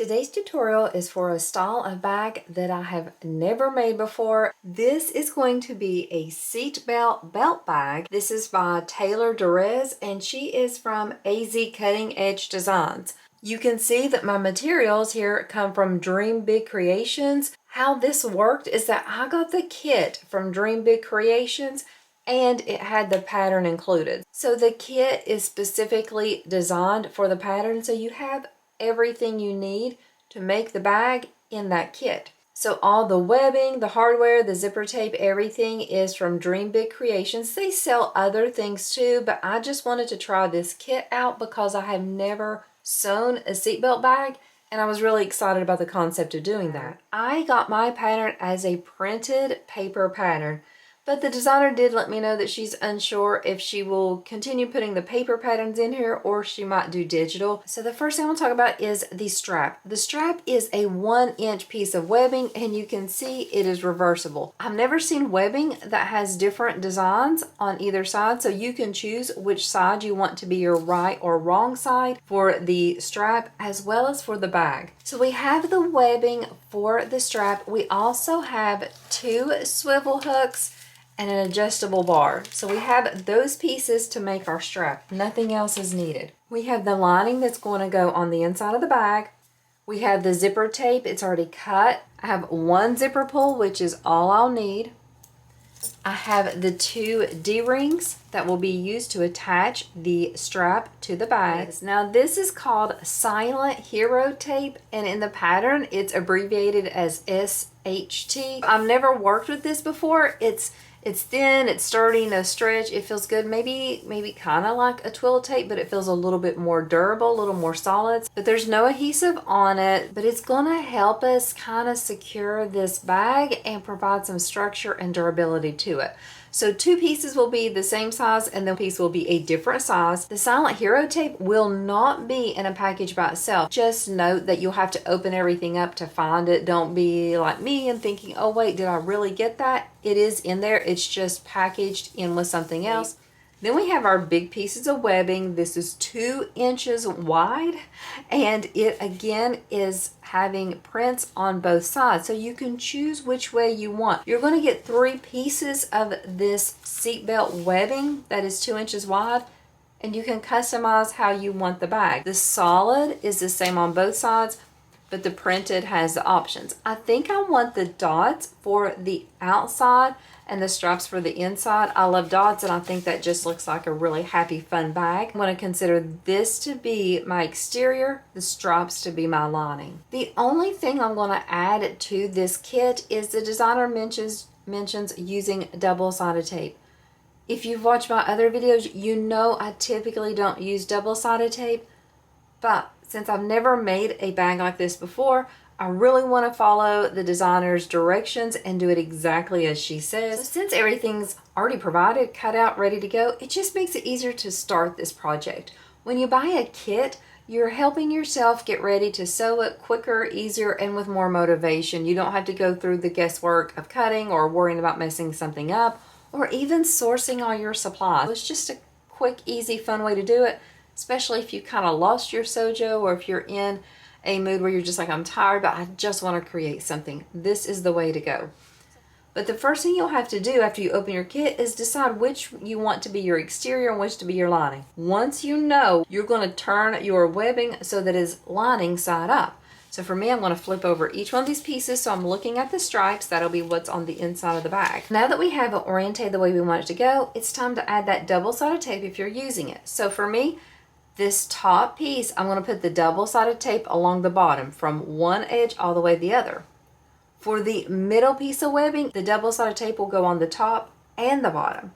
Today's tutorial is for a style of bag that I have never made before. This is going to be a Seatbelt belt bag. This is by Taylor Derez and she is from AZ Cutting Edge Designs. You can see that my materials here come from Dream Big Creations. How this worked is that I got the kit from Dream Big Creations and it had the pattern included. So the kit is specifically designed for the pattern, so you have everything you need to make the bag in that kit. So all the webbing, the hardware, the zipper tape, everything is from Dream Big Creations. They sell other things too, but I just wanted to try this kit out because I have never sewn a seatbelt bag and I was really excited about the concept of doing that. I got my pattern as a printed paper pattern. But the designer did let me know that she's unsure if she will continue putting the paper patterns in here or she might do digital. So the first thing I want to talk about is the strap. The strap is a 1-inch piece of webbing and you can see it is reversible. I've never seen webbing that has different designs on either side, so you can choose which side you want to be your right or wrong side for the strap as well as for the bag. So we have the webbing for the strap. We also have 2 swivel hooks and an adjustable bar. So we have those pieces to make our strap. Nothing else is needed. We have the lining that's going to go on the inside of the bag. We have the zipper tape. It's already cut. I have 1 zipper pull, which is all I'll need. I have the 2 D-rings that will be used to attach the strap to the bag. Now this is called Silent Hero tape, and in the pattern it's abbreviated as SHT. I've never worked with this before. It's thin, it's sturdy, no stretch, it feels good. Maybe kind of like a twill tape, but it feels a little bit more durable, a little more solid. But there's no adhesive on it, but it's gonna help us kind of secure this bag and provide some structure and durability to it. So 2 pieces will be the same size and the piece will be a different size. The Silent Hero tape will not be in a package by itself. Just note that you'll have to open everything up to find it. Don't be like me and thinking, oh wait, did I really get that? It is in there. It's just packaged in with something else. Then we have our big pieces of webbing. This is 2 inches wide and it again is having prints on both sides. So you can choose which way you want. You're going to get 3 pieces of this seatbelt webbing that is 2 inches wide and you can customize how you want the bag. The solid is the same on both sides, but the printed has the options. I think I want the dots for the outside and the straps for the inside. I love dots and I think that just looks like a really happy, fun bag. I'm gonna consider this to be my exterior, the straps to be my lining. The only thing I'm gonna add to this kit is the designer mentions using double-sided tape. If you've watched my other videos, you know I typically don't use double-sided tape, but since I've never made a bag like this before, I really want to follow the designer's directions and do it exactly as she says. So since everything's already provided, cut out, ready to go, it just makes it easier to start this project. When you buy a kit, you're helping yourself get ready to sew it quicker, easier, and with more motivation. You don't have to go through the guesswork of cutting or worrying about messing something up or even sourcing all your supplies. It's just a quick, easy, fun way to do it, especially if you kind of lost your sojo or if you're in a mood where you're just like, I'm tired, but I just want to create something. This is the way to go. But the first thing you'll have to do after you open your kit is decide which you want to be your exterior and which to be your lining. Once you know, you're going to turn your webbing so that it's lining side up. So for me, I'm going to flip over each one of these pieces so I'm looking at the stripes. That'll be what's on the inside of the bag. Now that we have it oriented the way we want it to go, it's time to add that double-sided tape if you're using it. So for me, this top piece, I'm going to put the double-sided tape along the bottom from one edge all the way to the other. For the middle piece of webbing, the double-sided tape will go on the top and the bottom.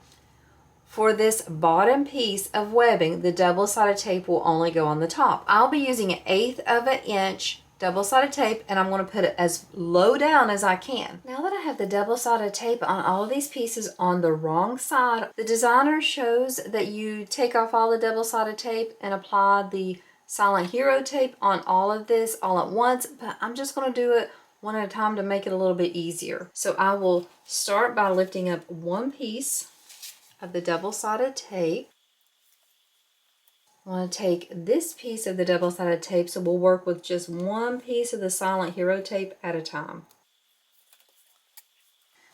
For this bottom piece of webbing, the double-sided tape will only go on the top. I'll be using 1/8 of an inch double-sided tape and I'm going to put it as low down as I can. Now that I have the double-sided tape on all of these pieces on the wrong side, the designer shows that you take off all the double-sided tape and apply the Silent Hero tape on all of this all at once, but I'm just going to do it one at a time to make it a little bit easier. So I will start by lifting up one piece of the double-sided tape I want to take this piece of the double-sided tape, so we'll work with just one piece of the Silent Hero tape at a time.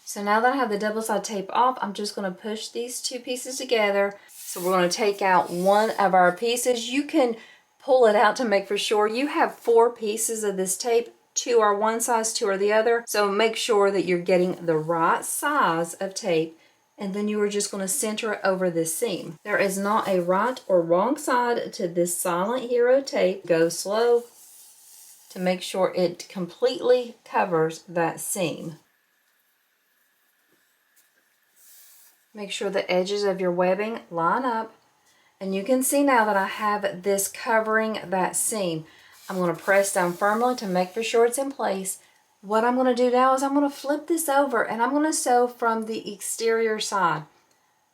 So now that I have the double-sided tape off, I'm just going to push these two pieces together. So we're going to take out one of our pieces. You can pull it out to make for sure. You have 4 pieces of this tape. 2 are one size, 2 are the other. So make sure that you're getting the right size of tape, and then you are just going to center it over this seam. There is not a right or wrong side to this Silent Hero tape. Go slow to make sure it completely covers that seam. Make sure the edges of your webbing line up, and you can see now that I have this covering that seam. I'm going to press down firmly to make for sure it's in place. What I'm going to do now is I'm going to flip this over and I'm going to sew from the exterior side.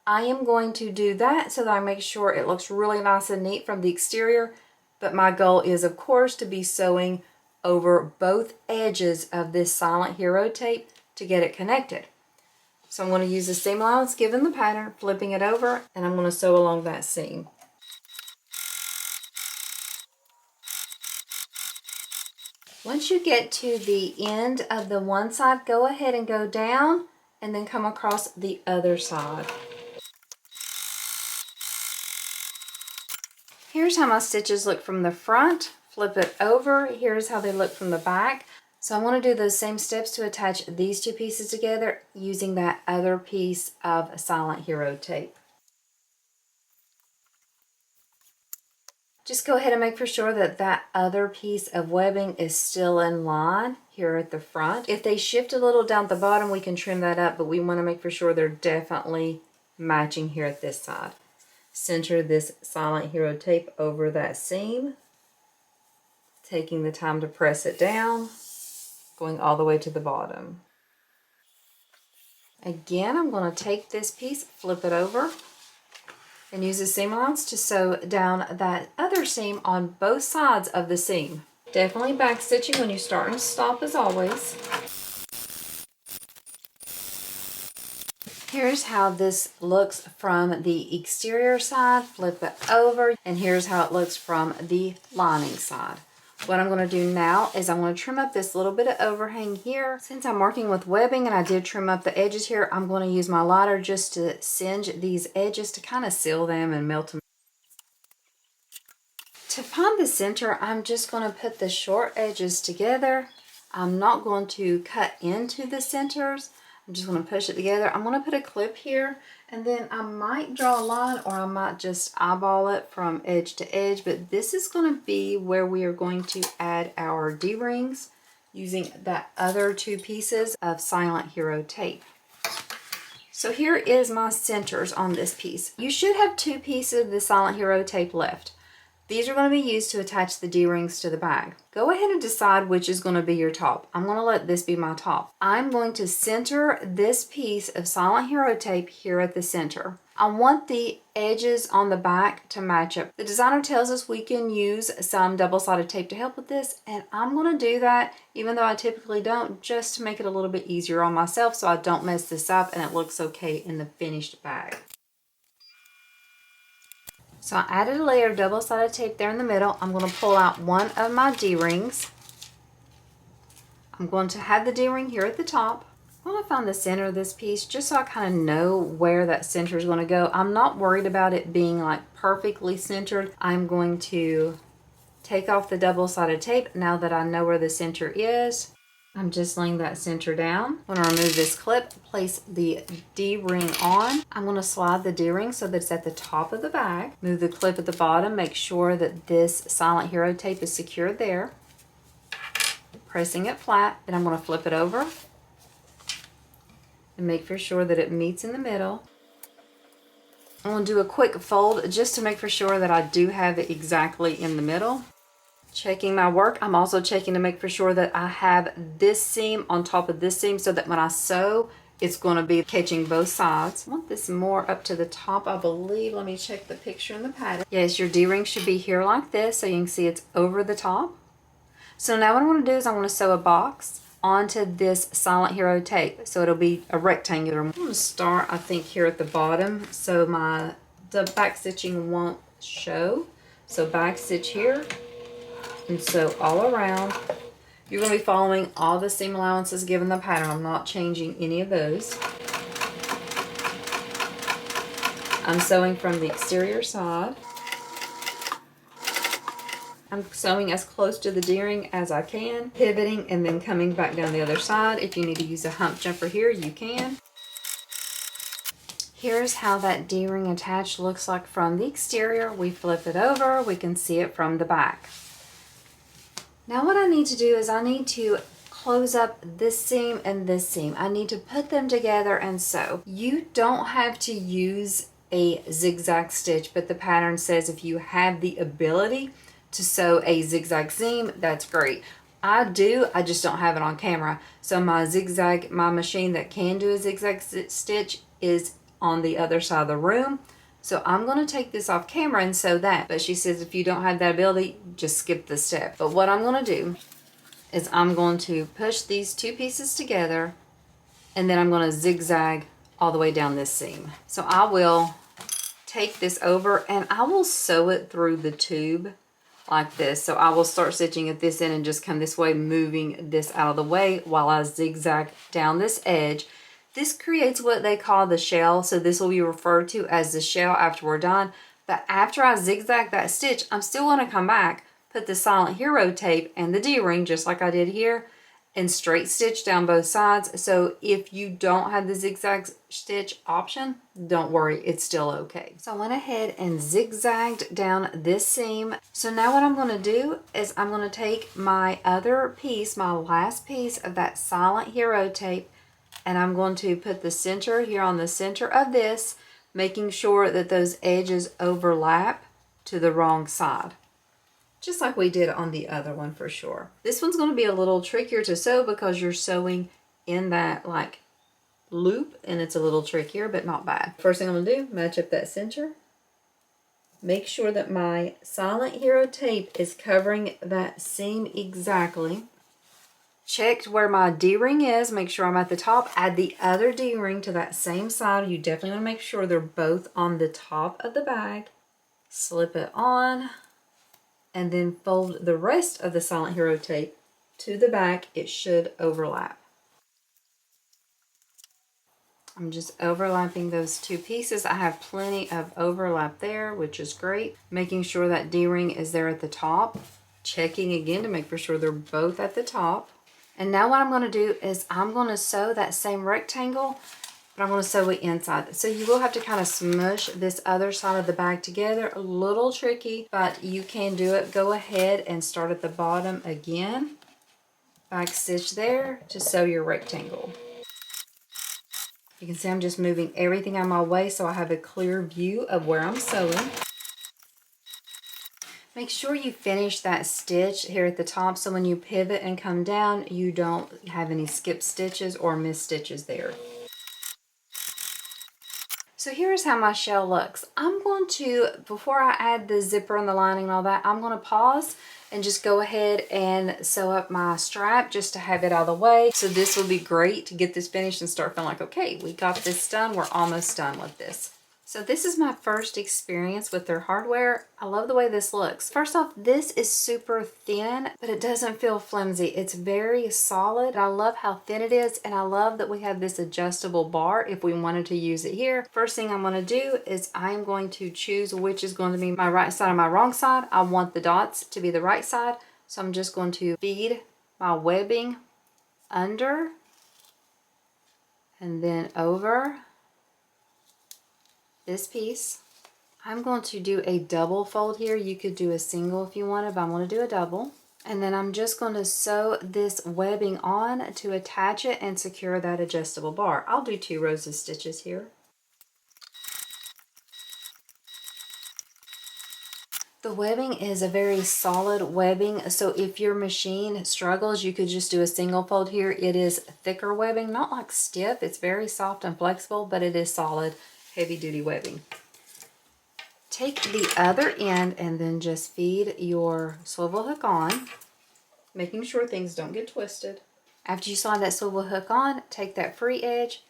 I am going to do that so that I make sure it looks really nice and neat from the exterior, but my goal is of course to be sewing over both edges of this Silent Hero tape to get it connected. So I'm going to use the seam allowance given the pattern, flipping it over, and I'm going to sew along that seam. Once you get to the end of the one side, go ahead and go down and then come across the other side. Here's how my stitches look from the front. Flip it over. Here's how they look from the back. So I'm going to do those same steps to attach these two pieces together using that other piece of Silent Hero tape. Just go ahead and make for sure that that other piece of webbing is still in line here at the front. If they shift a little down at the bottom, we can trim that up, but we want to make for sure they're definitely matching here at this side. Center this Silent Hero tape over that seam, taking the time to press it down, going all the way to the bottom. Again, I'm going to take this piece, flip it over, and use the seam allowance to sew down that other seam on both sides of the seam. Definitely back stitching when you start and stop as always. Here's how this looks from the exterior side. Flip it over, and here's how it looks from the lining side. What I'm going to do now is I'm going to trim up this little bit of overhang here. Since I'm working with webbing and I did trim up the edges here, I'm going to use my lighter just to singe these edges to kind of seal them and melt them. To find the center, I'm just going to put the short edges together. I'm not going to cut into the centers. I'm just going to push it together. I'm going to put a clip here, and then I might draw a line or I might just eyeball it from edge to edge, but this is going to be where we are going to add our D-rings using that other 2 pieces of Silent Hero tape. So here is my centers on this piece. You should have 2 pieces of the Silent Hero tape left. These are going to be used to attach the D-rings to the bag. Go ahead and decide which is going to be your top. I'm going to let this be my top. I'm going to center this piece of Silent Hero tape here at the center. I want the edges on the back to match up. The designer tells us we can use some double-sided tape to help with this, and I'm going to do that even though I typically don't, just to make it a little bit easier on myself so I don't mess this up and it looks okay in the finished bag. So I added a layer of double-sided tape there in the middle. I'm going to pull out one of my D-rings. I'm going to have the D-ring here at the top. I'm going to find the center of this piece just so I kind of know where that center is going to go. I'm not worried about it being like perfectly centered. I'm going to take off the double-sided tape now that I know where the center is. I'm just laying that center down. I'm going to remove this clip, place the D-ring on. I'm going to slide the D-ring so that it's at the top of the bag. Move the clip at the bottom, make sure that this Silent Hero tape is secured there. Pressing it flat, then I'm going to flip it over and make for sure that it meets in the middle. I'm going to do a quick fold just to make for sure that I do have it exactly in the middle. Checking my work, I'm also checking to make for sure that I have this seam on top of this seam so that when I sew, it's going to be catching both sides. I want this more up to the top, I believe. Let me check the picture in the pattern. Yes, your D-ring should be here like this so you can see it's over the top. So now what I'm going to do is I'm going to sew a box onto this Silent Hero tape. So it'll be a rectangular. I'm going to start, I think, here at the bottom so the back stitching won't show. So back stitch here and sew all around. You're going to be following all the seam allowances given the pattern. I'm not changing any of those. I'm sewing from the exterior side. I'm sewing as close to the D-ring as I can, pivoting and then coming back down the other side. If you need to use a hump jumper here, you can. Here's how that D-ring attached looks like from the exterior. We flip it over, we can see it from the back. Now what I need to do is I need to close up this seam and this seam. I need to put them together and sew. You don't have to use a zigzag stitch, but the pattern says if you have the ability to sew a zigzag seam, that's great. I do, I just don't have it on camera. So my machine that can do a zigzag stitch is on the other side of the room. So I'm going to take this off camera and sew that. But she says if you don't have that ability, just skip the step. But what I'm going to do is I'm going to push these two pieces together and then I'm going to zigzag all the way down this seam. So I will take this over and I will sew it through the tube like this. So I will start stitching at this end and just come this way, moving this out of the way while I zigzag down this edge. This creates what they call the shell, so this will be referred to as the shell after we're done. But after I zigzag that stitch, I'm still going to come back, put the Silent Hero tape and the D-ring, just like I did here, and straight stitch down both sides. So if you don't have the zigzag stitch option, don't worry, it's still okay. So I went ahead and zigzagged down this seam. So now what I'm going to do is I'm going to take my other piece, my last piece of that Silent Hero tape, and I'm going to put the center here on the center of this, making sure that those edges overlap to the wrong side. Just like we did on the other one for sure. This one's going to be a little trickier to sew because you're sewing in that like loop and it's a little trickier, but not bad. First thing I'm going to do, match up that center. Make sure that my Silent Hero tape is covering that seam exactly. Checked where my D-ring is, make sure I'm at the top. Add the other D-ring to that same side. You definitely want to make sure they're both on the top of the bag. Slip it on and then fold the rest of the Silent Hero tape to the back. It should overlap. I'm just overlapping those two pieces. I have plenty of overlap there, which is great. Making sure that D-ring is there at the top. Checking again to make sure they're both at the top. And now what I'm going to do is I'm going to sew that same rectangle, but I'm going to sew it inside. So you will have to kind of smush this other side of the bag together. A little tricky, but you can do it. Go ahead and start at the bottom again. Back stitch there to sew your rectangle. You can see I'm just moving everything out of my way so I have a clear view of where I'm sewing. Make sure you finish that stitch here at the top so when you pivot and come down, you don't have any skip stitches or missed stitches there. So here's how my shell looks. I'm going to, before I add the zipper and the lining and all that, I'm going to pause and just go ahead and sew up my strap just to have it out of the way. So this will be great to get this finished and start feeling like, okay, we got this done. We're almost done with this. So this is my first experience with their hardware. I love the way this looks. First off, this is super thin, but it doesn't feel flimsy. It's very solid. I love how thin it is, and I love that we have this adjustable bar if we wanted to use it here. First thing I'm going to do is I'm going to choose which is going to be my right side or my wrong side. I want the dots to be the right side, so I'm just going to feed my webbing under and then over this piece. I'm going to do a double fold here. You could do a single if you wanted, but I'm going to do a double. And then I'm just going to sew this webbing on to attach it and secure that adjustable bar. I'll do 2 rows of stitches here. The webbing is a very solid webbing, so if your machine struggles, you could just do a single fold here. It is thicker webbing, not like stiff. It's very soft and flexible, but it is solid, heavy-duty webbing. Take the other end and then just feed your swivel hook on, making sure things don't get twisted. After you slide that swivel hook on, take that free edge,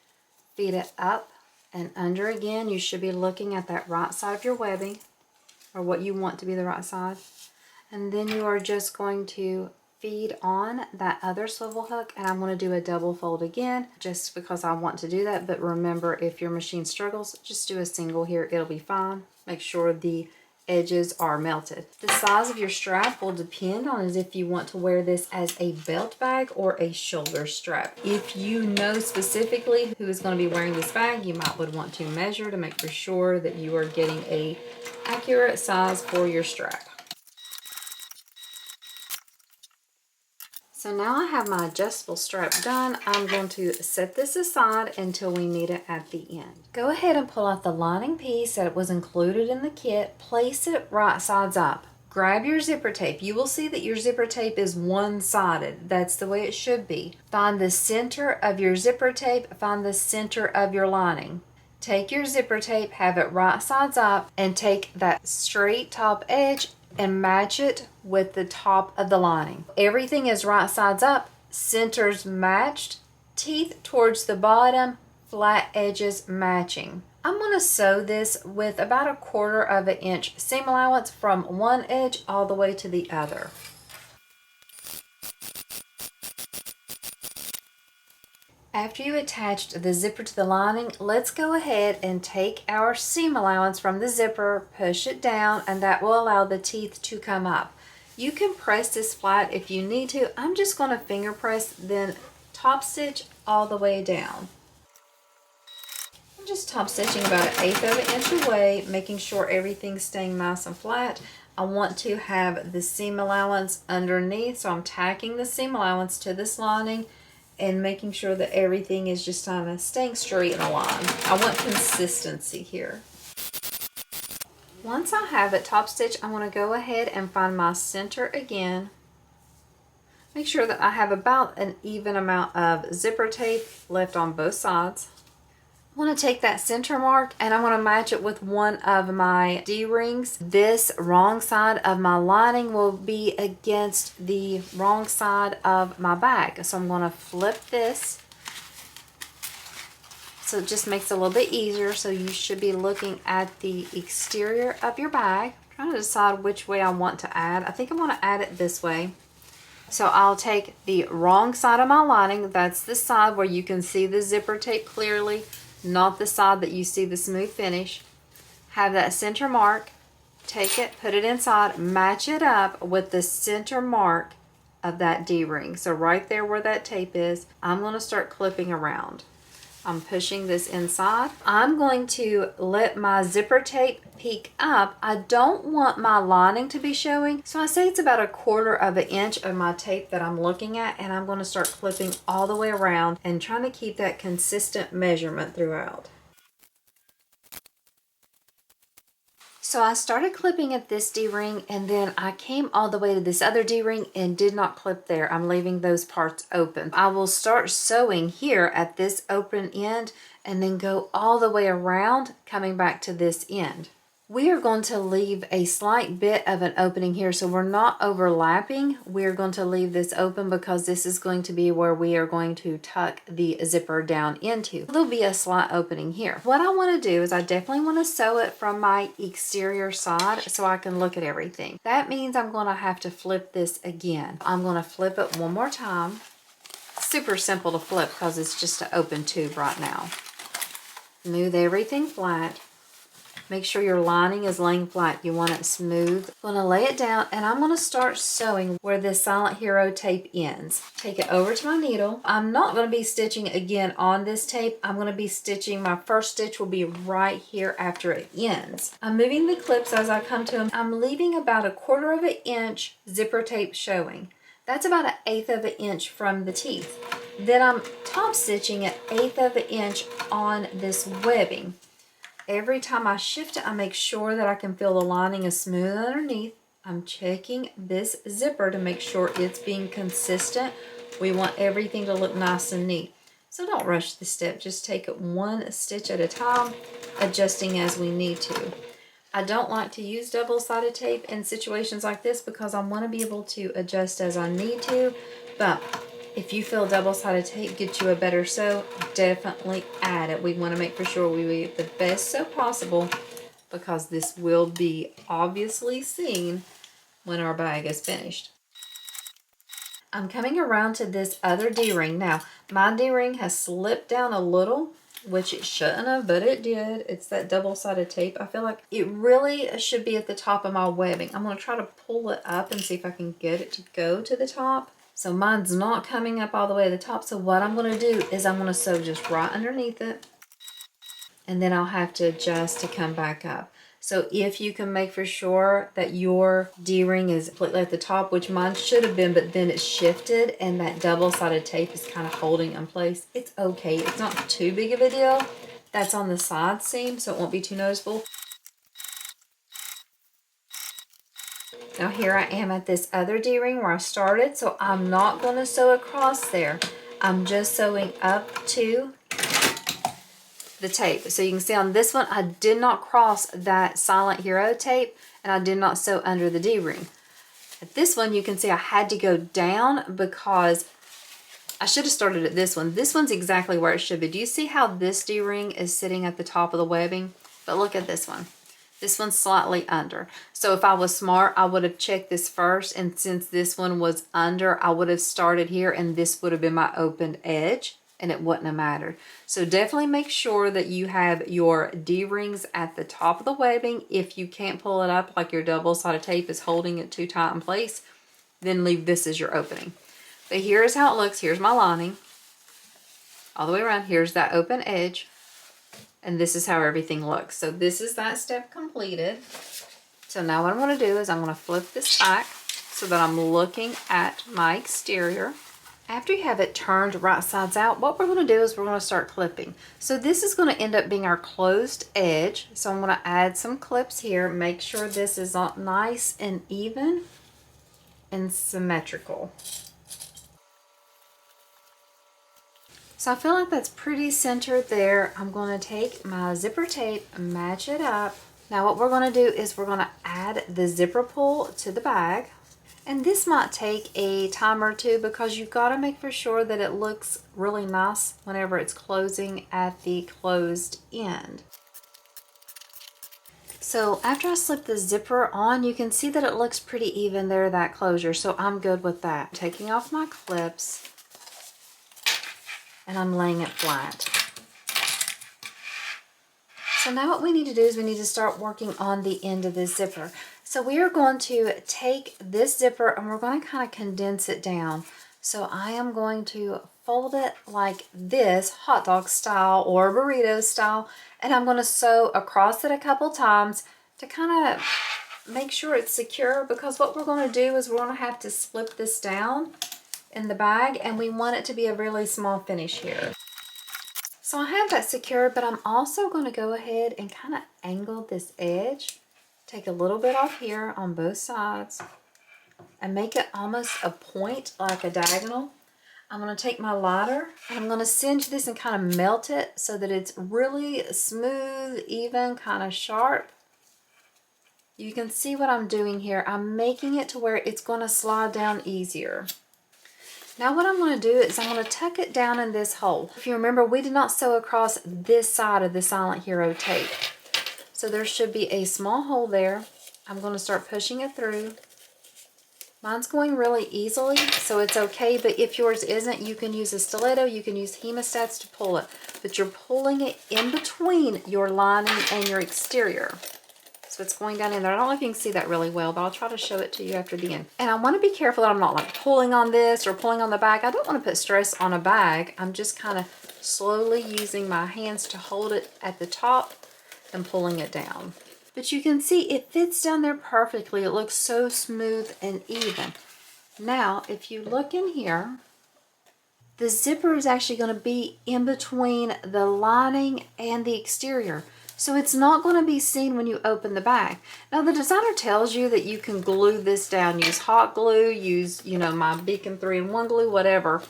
feed it up and under again. You should be looking at that right side of your webbing. or what you want to be the right side. And then you are just going to feed on that other swivel hook, and I'm going to do a double fold again just because I want to do that. But remember, if your machine struggles, just do a single here, it'll be fine. Make sure the edges are melted. The size of your strap will depend on if you want to wear this as a belt bag or a shoulder strap. If you know specifically who is going to be wearing this bag, you might would want to measure to make for sure that you are getting a accurate size for your strap. So now I have my adjustable strap done. I'm going to set this aside until we need it at the end. Go ahead and pull out the lining piece that was included in the kit. Place it right sides up. Grab your zipper tape. You will see that your zipper tape is one-sided. That's the way it should be. Find the center of your zipper tape. Find the center of your lining. Take your zipper tape, have it right sides up, and take that straight top edge and match it with the top of the lining. Everything is right sides up, centers matched, teeth towards the bottom, flat edges matching. I'm going to sew this with about 1/4 inch seam allowance from one edge all the way to the other. After you attached the zipper to the lining, let's go ahead and take our seam allowance from the zipper, push it down, and that will allow the teeth to come up. You can press this flat if you need to. I'm just going to finger press, then top stitch all the way down. I'm just top stitching about 1/8 inch away, making sure everything's staying nice and flat. I want to have the seam allowance underneath, so I'm tacking the seam allowance to this lining and making sure that everything is just kind of staying straight in a line. I want consistency here. Once I have it top stitched, I want to go ahead and find my center again. Make sure that I have about an even amount of zipper tape left on both sides. I want to take that center mark and I want to match it with one of my D-rings. This wrong side of my lining will be against the wrong side of my bag. So I'm going to flip this. So it just makes it a little bit easier. So you should be looking at the exterior of your bag. I'm trying to decide which way I want to add. I think I want to add it this way. So I'll take the wrong side of my lining. That's the side where you can see the zipper tape clearly, not the side that you see the smooth finish. Have that center mark, take it, put it inside, match it up with the center mark of that D-ring. So right there where that tape is, I'm going to start clipping around. I'm pushing this inside. I'm going to let my zipper tape peek up. I don't want my lining to be showing, so I say it's about 1/4 inch of my tape that I'm looking at, and I'm going to start clipping all the way around and trying to keep that consistent measurement throughout. So I started clipping at this D-ring, and then I came all the way to this other D-ring and did not clip there. I'm leaving those parts open. I will start sewing here at this open end and then go all the way around, coming back to this end. We are going to leave a slight bit of an opening here, so we're not overlapping. We're going to leave this open because this is going to be where we are going to tuck the zipper down into. There'll be a slight opening here. What I want to do is I definitely want to sew it from my exterior side so I can look at everything. That means I'm going to have to flip this again. I'm going to flip it one more time. Super simple to flip because it's just an open tube right now. Smooth everything flat. Make sure your lining is laying flat. You want it smooth. I'm going to lay it down and I'm going to start sewing where this Silent Hero tape ends. Take it over to my needle. I'm not going to be stitching again on this tape. I'm going to be stitching, my first stitch will be right here after it ends. I'm moving the clips as I come to them. I'm leaving about 1/4 inch zipper tape showing. That's about 1/8 inch from the teeth. Then I'm top stitching at 1/8 inch on this webbing. Every time I shift it, I make sure that I can feel the lining is smooth underneath. I'm checking this zipper to make sure it's being consistent. We want everything to look nice and neat. So don't rush the step, just take it one stitch at a time, adjusting as we need to. I don't like to use double-sided tape in situations like this because I want to be able to adjust as I need to, but if you feel double-sided tape gets you a better sew, definitely add it. We want to make for sure we get the best sew possible because this will be obviously seen when our bag is finished. I'm coming around to this other D-ring. Now, my D-ring has slipped down a little, which it shouldn't have, but it did. It's that double-sided tape. I feel like it really should be at the top of my webbing. I'm going to try to pull it up and see if I can get it to go to the top. So mine's not coming up all the way to the top. So what I'm going to do is I'm going to sew just right underneath it. And then I'll have to adjust to come back up. So if you can make for sure that your D-ring is completely at the top, which mine should have been, but then it's shifted and that double-sided tape is kind of holding in place, it's okay. It's not too big of a deal. That's on the side seam, so it won't be too noticeable. Now here I am at this other D-ring where I started, so I'm not going to sew across there. I'm just sewing up to the tape. So you can see on this one, I did not cross that Silent Hero tape, and I did not sew under the D-ring. At this one, you can see I had to go down because I should have started at this one. This one's exactly where it should be. Do you see how this D-ring is sitting at the top of the webbing? But look at this one. This one's slightly under. So if I was smart, I would have checked this first, and since this one was under, I would have started here, and this would have been my opened edge, and it wouldn't have mattered. So definitely make sure that you have your D-rings at the top of the webbing. If you can't pull it up, like your double-sided tape is holding it too tight in place, then leave this as your opening. But here's how it looks. Here's my lining. All the way around. Here's that open edge. And this is how everything looks. So this is that step completed. So now what I'm going to do is I'm going to flip this back so that I'm looking at my exterior. After you have it turned right sides out, what we're going to do is we're going to start clipping. So this is going to end up being our closed edge. So I'm going to add some clips here. Make sure this is nice and even and symmetrical. So I feel like that's pretty centered there. I'm going to take my zipper tape, match it up. Now what we're going to do is we're going to add the zipper pull to the bag. And this might take a time or two because you've got to make for sure that it looks really nice whenever it's closing at the closed end. So after I slip the zipper on, you can see that it looks pretty even there, that closure. So I'm good with that. Taking off my clips and I'm laying it flat. So now what we need to do is we need to start working on the end of this zipper. So we are going to take this zipper and we're going to kind of condense it down. So I am going to fold it like this, hot dog style or burrito style, and I'm going to sew across it a couple times to kind of make sure it's secure, because what we're going to do is we're going to have to slip this down in the bag, and we want it to be a really small finish here. So I have that secure, but I'm also going to go ahead and kind of angle this edge. Take a little bit off here on both sides and make it almost a point, like a diagonal. I'm going to take my lighter and I'm going to singe this and kind of melt it so that it's really smooth, even, kind of sharp. You can see what I'm doing here. I'm making it to where it's going to slide down easier. Now what I'm going to do is I'm going to tuck it down in this hole. If you remember, we did not sew across this side of the Silent Hero tape. So there should be a small hole there. I'm going to start pushing it through. Mine's going really easily, so it's okay, but if yours isn't, you can use a stiletto, you can use hemostats to pull it. But you're pulling it in between your lining and your exterior. So it's going down in there. I don't know if you can see that really well, but I'll try to show it to you after the end. And I want to be careful that I'm not like pulling on this or pulling on the bag. I don't want to put stress on a bag. I'm just kind of slowly using my hands to hold it at the top and pulling it down. But you can see it fits down there perfectly. It looks so smooth and even. Now, if you look in here, the zipper is actually going to be in between the lining and the exterior. So it's not going to be seen when you open the bag. Now the designer tells you that you can glue this down. Use hot glue, use, you know, my Beacon 3-in-1 glue, whatever.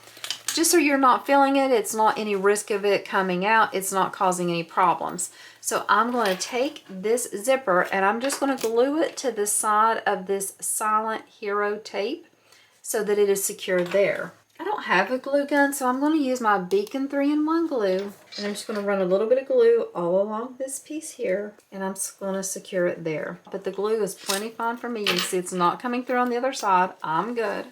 Just so you're not feeling it, it's not any risk of it coming out, it's not causing any problems. So I'm going to take this zipper and I'm just going to glue it to the side of this Silent Hero tape so that it is secured there. I don't don't have a glue gun, so I'm going to use my Beacon 3-in-1 glue. And I'm just going to run a little bit of glue all along this piece here. And I'm just going to secure it there. But the glue is plenty fine for me. You can see it's not coming through on the other side. I'm good.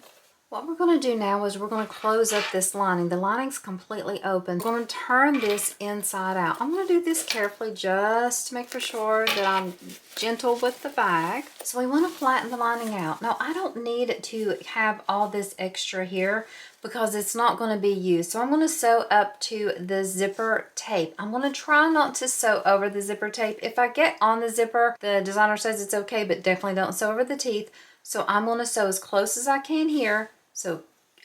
What we're going to do now is we're going to close up this lining. The lining's completely open. We're going to turn this inside out. I'm going to do this carefully just to make for sure that I'm gentle with the bag. So we want to flatten the lining out. Now I don't need to have all this extra here because it's not going to be used. So I'm going to sew up to the zipper tape. I'm going to try not to sew over the zipper tape. If I get on the zipper, the designer says it's okay, but definitely don't sew over the teeth. So I'm going to sew as close as I can here. So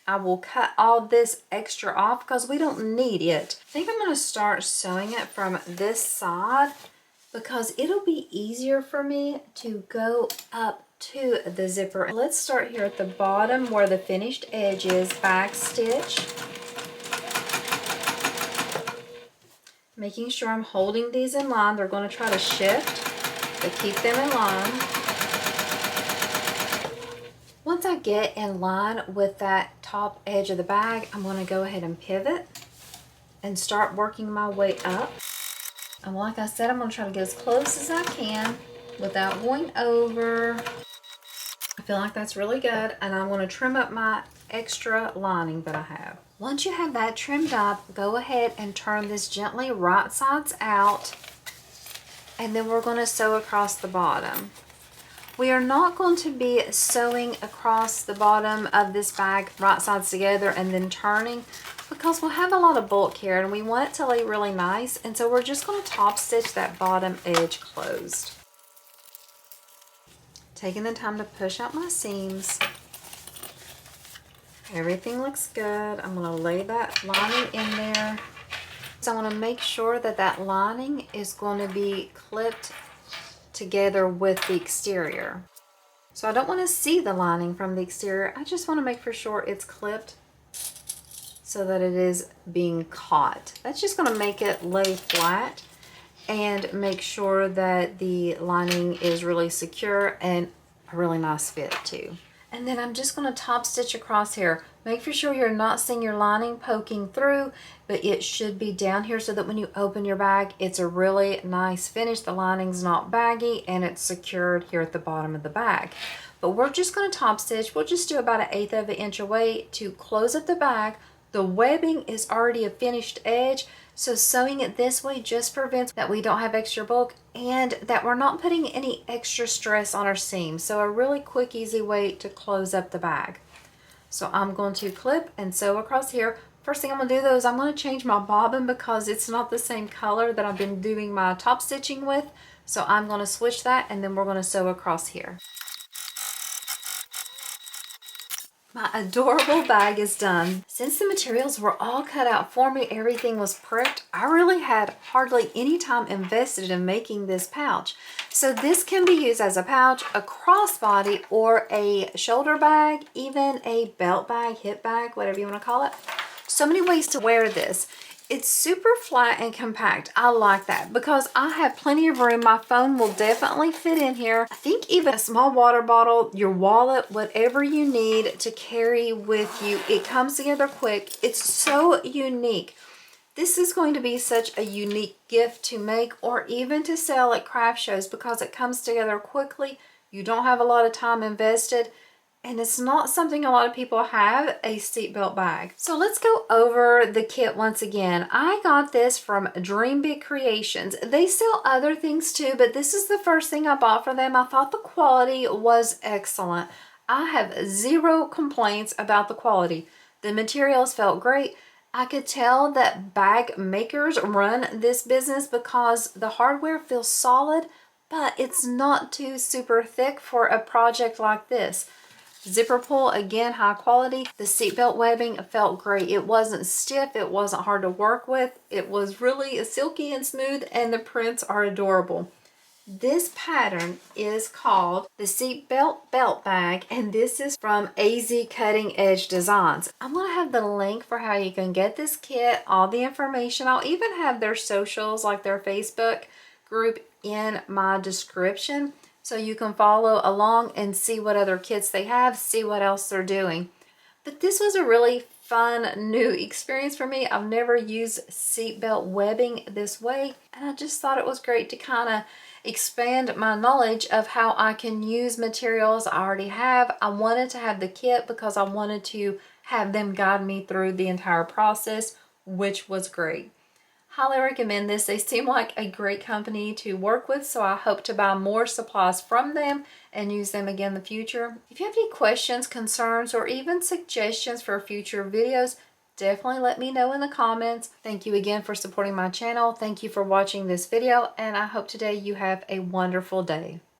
I will cut all this extra off because we don't need it. I think I'm going to start sewing it from this side because it'll be easier for me to go up to the zipper. Let's start here at the bottom where the finished edge is, back stitch. Making sure I'm holding these in line. They're going to try to shift, but keep them in line. Once I get in line with that top edge of the bag, I'm going to go ahead and pivot and start working my way up. And like I said, I'm going to try to get as close as I can without going over. I feel like that's really good, and I'm going to trim up my extra lining that I have. Once you have that trimmed up, go ahead and turn this gently right sides out, and then we're going to sew across the bottom. We are not going to be sewing across the bottom of this bag right sides together and then turning because we'll have a lot of bulk here and we want it to lay really nice, and so we're just going to top stitch that bottom edge closed. Taking the time to push out my seams. Everything looks good. I'm going to lay that lining in there. So I want to make sure that that lining is going to be clipped together with the exterior. So I don't want to see the lining from the exterior. I just want to make for sure it's clipped so that it is being caught. That's just going to make it lay flat and make sure that the lining is really secure and a really nice fit too. And then I'm just going to top stitch across here. Make for sure you're not seeing your lining poking through, but it should be down here so that when you open your bag, it's a really nice finish. The lining's not baggy and it's secured here at the bottom of the bag. But we're just going to top stitch. We'll just do about 1/8 of an inch away to close up the bag. The webbing is already a finished edge, so sewing it this way just prevents that we don't have extra bulk and that we're not putting any extra stress on our seams. So a really quick, easy way to close up the bag. So I'm going to clip and sew across here. First thing I'm going to do though is I'm going to change my bobbin because it's not the same color that I've been doing my top stitching with. So I'm going to switch that and then we're going to sew across here. My adorable bag is done. Since the materials were all cut out for me, everything was prepped, I really had hardly any time invested in making this pouch. So this can be used as a pouch, a crossbody, or a shoulder bag, even a belt bag, hip bag, whatever you want to call it. So many ways to wear this. It's super flat and compact. I like that because I have plenty of room. My phone will definitely fit in here. I think even a small water bottle, your wallet, whatever you need to carry with you, it comes together quick. It's so unique. This is going to be such a unique gift to make or even to sell at craft shows because it comes together quickly. You don't have a lot of time invested. And it's not something a lot of people have, a seatbelt bag. So let's go over the kit once again. I got this from Dream Big Creations. They sell other things too, but this is the first thing I bought for them. I thought the quality was excellent. I have zero complaints about the quality. The materials felt great. I could tell that bag makers run this business because the hardware feels solid, but it's not too super thick for a project like this. Zipper pull, again, high quality. The seatbelt webbing felt great. It wasn't stiff. It wasn't hard to work with. It was really silky and smooth, and the prints are adorable. This pattern is called the Seatbelt Belt Bag, and this is from AZ Cutting Edge Designs. I'm going to have the link for how you can get this kit, all the information. I'll even have their socials, like their Facebook group, in my description. So you can follow along and see what other kits they have, see what else they're doing. But this was a really fun new experience for me. I've never used seatbelt webbing this way, and I just thought it was great to kind of expand my knowledge of how I can use materials I already have. I wanted to have the kit because I wanted to have them guide me through the entire process, which was great. Highly recommend this. They seem like a great company to work with, so I hope to buy more supplies from them and use them again in the future. If you have any questions, concerns, or even suggestions for future videos, definitely let me know in the comments. Thank you again for supporting my channel. Thank you for watching this video, and I hope today you have a wonderful day.